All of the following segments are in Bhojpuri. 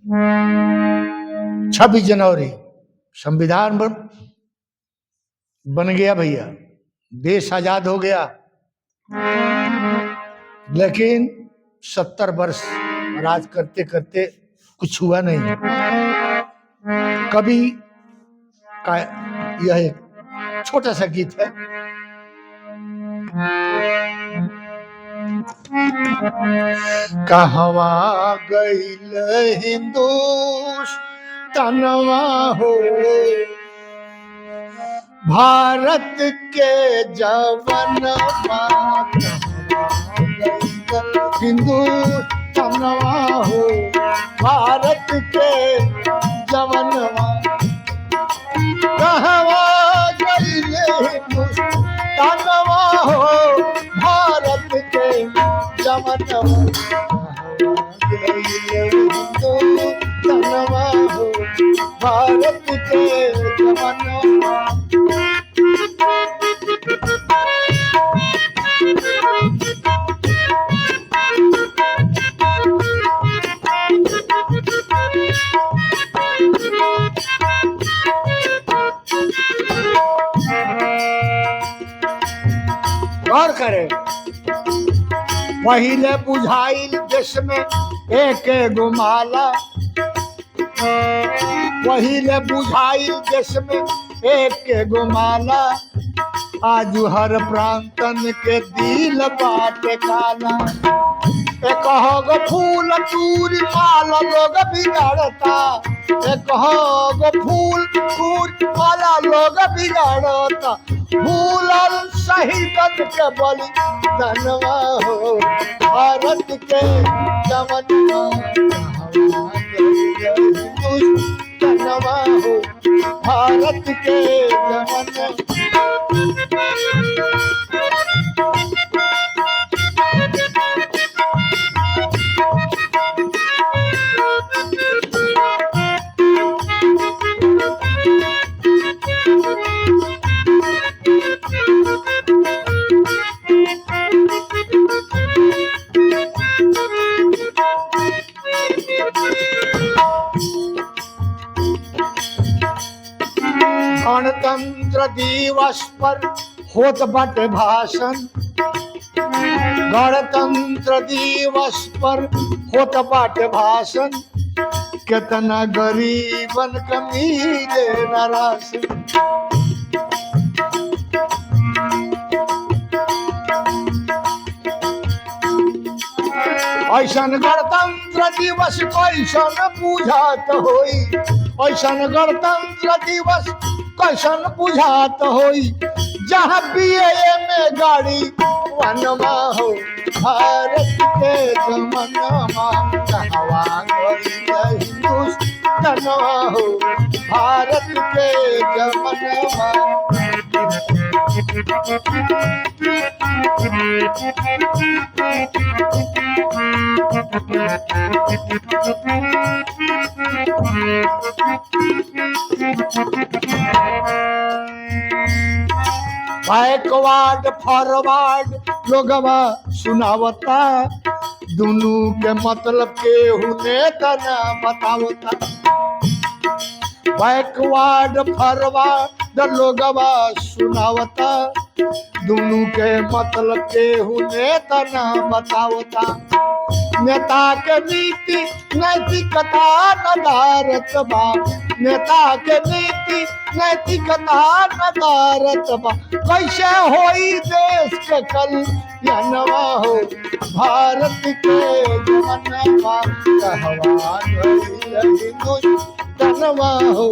26 जनवरी संविधान बन गया भैया, देश आजाद हो गया, लेकिन 70 वर्ष राज करते करते कुछ हुआ नहीं। कवि का यह एक छोटा सा गीत है। कहवा गईल हिंदुस्तानवा हो, भारत के जवानवा, हिंदुस्तानवा हो, भारत के जवानवा। कहवा गईल हिंदुस्तानवा हो, भारत के जवानवा, हिंदुस्तानवा हो, भारत के जवानवा। गौर करें, पहिले बुझाइल देश में एक गो माला, पहिले बुझाइल देश में एक गो माला, आज हर प्रांतन के दिल बाटे काला। एक गो फूल तूरी माला लोग बिगाड़ता, एक गो फूल तूरी माला लोग बिगाड़ता, भूलल शहीदन के बलि दानवा हो, भारत के जवानवा, हिंदुस्तानवा हो, भारत के जवानवा। गणतंत्र दिवस पर होत बाटे भाषण, गणतंत्र दिवस पर होत बाटे भाषण, कितना गरीबन के मिले न राशन। ऐसन गणतंत्र दिवस कैसन बुझात होई, ऐसन गणतंत्र दिवस कैसन बुझात होई, जहाँ बीए में गाड़ी वनमा हो, भारत के जवानवा। कहवा गईल हिंदुस्तानवा हो, भारत के जवानवा। बैकवर्ड फॉरवर्ड लोगवा सुनावता, दोनों के मतलब केहू नेता ना बतावता। बैकवर्ड फॉरवर्ड लोगवा सुनावता, दोनों के मतलब केहू नेता ना बतावता। नेता के नीति नैतिकता नदारत बा, नेता के नीति नैतिकता नदारत बा, कैसे होई देश के कल्याणवा हो, भारत के जवानवा। कहवा गईल हिंदुस्तानवा हो,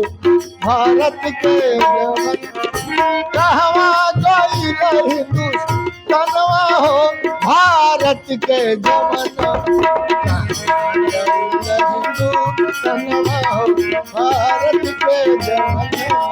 भारत के जवानवा। कहवा गईल हिंदुस्तानवा हो, भारत के जवानवा। हिंदुस्तानवा हो, भारत के जवानवा।